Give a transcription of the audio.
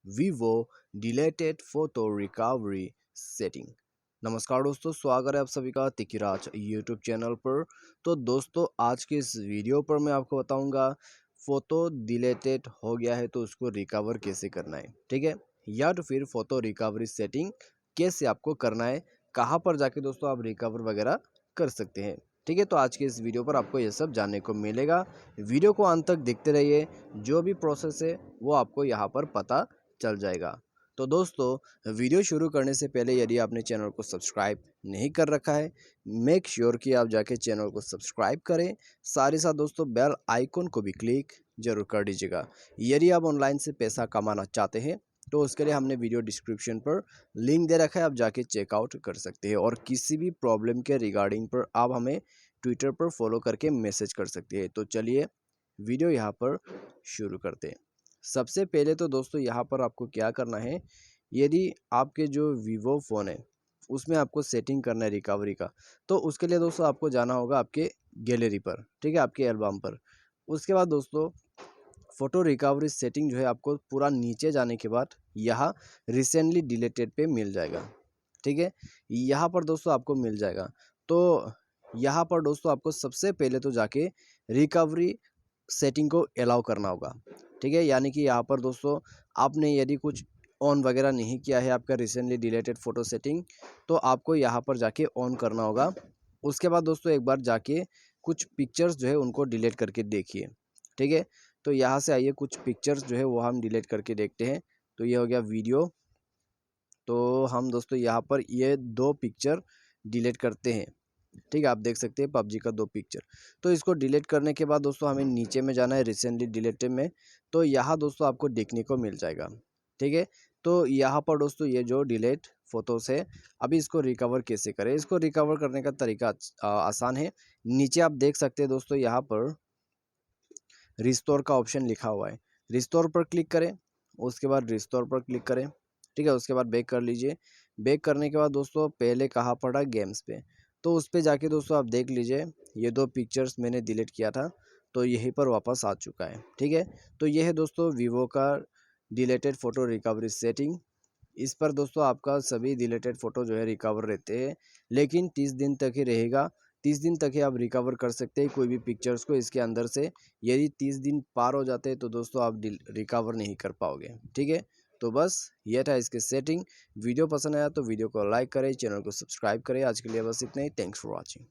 Vivo deleted photo recovery setting. नमस्कार दोस्तों, स्वागत है आप सभी का तिकिराज यूट्यूब चैनल पर। तो दोस्तों, आज के इस वीडियो पर मैं आपको बताऊंगा फ़ोटो डिलेटेड हो गया है तो उसको रिकवर कैसे करना है, ठीक है, या तो फिर फ़ोटो रिकवरी सेटिंग कैसे आपको करना है, कहाँ पर जाके दोस्तों आप रिकवर वगैरह कर सकते हैं। ठीक है, तो आज के इस वीडियो पर आपको ये सब जानने को मिलेगा। वीडियो को अंत तक देखते रहिए, जो भी प्रोसेस है वो आपको यहाँ पर पता चल जाएगा। तो दोस्तों, वीडियो शुरू करने से पहले यदि आपने चैनल को सब्सक्राइब नहीं कर रखा है, मेक श्योर कि आप जाके चैनल को सब्सक्राइब करें। साथ ही साथ दोस्तों बेल आइकन को भी क्लिक जरूर कर दीजिएगा। यदि आप ऑनलाइन से पैसा कमाना चाहते हैं तो उसके लिए हमने वीडियो डिस्क्रिप्शन पर लिंक दे रखा है, आप जाके चेकआउट कर सकते हैं। और किसी भी प्रॉब्लम के रिगार्डिंग पर आप हमें ट्विटर पर फॉलो करके मैसेज कर सकते हैं। तो चलिए वीडियो यहाँ पर शुरू करते हैं। सबसे पहले तो दोस्तों यहाँ पर आपको क्या करना है, यदि आपके जो वीवो फ़ोन है उसमें आपको सेटिंग करना है रिकवरी का, तो उसके लिए दोस्तों आपको जाना होगा आपके गैलरी पर, ठीक है, आपके एल्बम पर। उसके बाद दोस्तों फ़ोटो रिकवरी सेटिंग जो है आपको पूरा नीचे जाने के बाद यहाँ रिसेंटली डिलीटेड पे मिल जाएगा, ठीक है, यहाँ पर दोस्तों आपको मिल जाएगा। तो यहाँ पर दोस्तों आपको सबसे पहले तो जाके रिकवरी सेटिंग को अलाउ करना होगा, ठीक है, यानी कि यहाँ पर दोस्तों आपने यदि कुछ ऑन वगैरह नहीं किया है आपका रिसेंटली डिलीटेड फ़ोटो सेटिंग, तो आपको यहाँ पर जाके ऑन करना होगा। उसके बाद दोस्तों एक बार जाके कुछ पिक्चर्स जो है उनको डिलीट करके देखिए, ठीक है। तो यहाँ से आइए, कुछ पिक्चर्स जो है वो हम डिलीट करके देखते हैं। तो ये हो गया वीडियो। तो हम दोस्तों यहाँ पर ये 2 पिक्चर डिलीट करते हैं, ठीक है, आप देख सकते हैं पबजी का 2 पिक्चर। तो इसको डिलीट करने के बाद दोस्तों हमें नीचे में जाना है रिसेंटली डिलीटेड में। तो यहाँ दोस्तों आपको देखने को मिल जाएगा, ठीक है। तो यहाँ पर दोस्तों ये जो डिलीट फोटोज़ है, अभी इसको रिकवर कैसे करें, इसको रिकवर करने का तरीका आसान है। नीचे आप देख सकते हैं दोस्तों यहाँ पर रिस्टोर का ऑप्शन लिखा हुआ है, रिस्टोर पर क्लिक करें। उसके बाद रिस्टोर पर क्लिक करें, ठीक है। उसके बाद बैक कर लीजिए। बैक करने के बाद दोस्तों पहले कहाँ पड़ा, गेम्स पे। तो उस पे जाके दोस्तों आप देख लीजिए, ये 2 पिक्चर्स मैंने डिलीट किया था तो यहीं पर वापस आ चुका है, ठीक है। तो ये है दोस्तों वीवो का डिलीटेड फ़ोटो रिकवरी सेटिंग। इस पर दोस्तों आपका सभी डिलीटेड फ़ोटो जो है रिकवर रहते हैं, लेकिन 30 दिन तक ही रहेगा। 30 दिन तक ही आप रिकवर कर सकते हैं कोई भी पिक्चर्स को इसके अंदर से। यदि 30 दिन पार हो जाते हैं तो दोस्तों आप रिकवर नहीं कर पाओगे, ठीक है। तो बस ये था इसके सेटिंग। वीडियो पसंद आया तो वीडियो को लाइक करें, चैनल को सब्सक्राइब करें। आज के लिए बस इतना ही। Thanks for watching.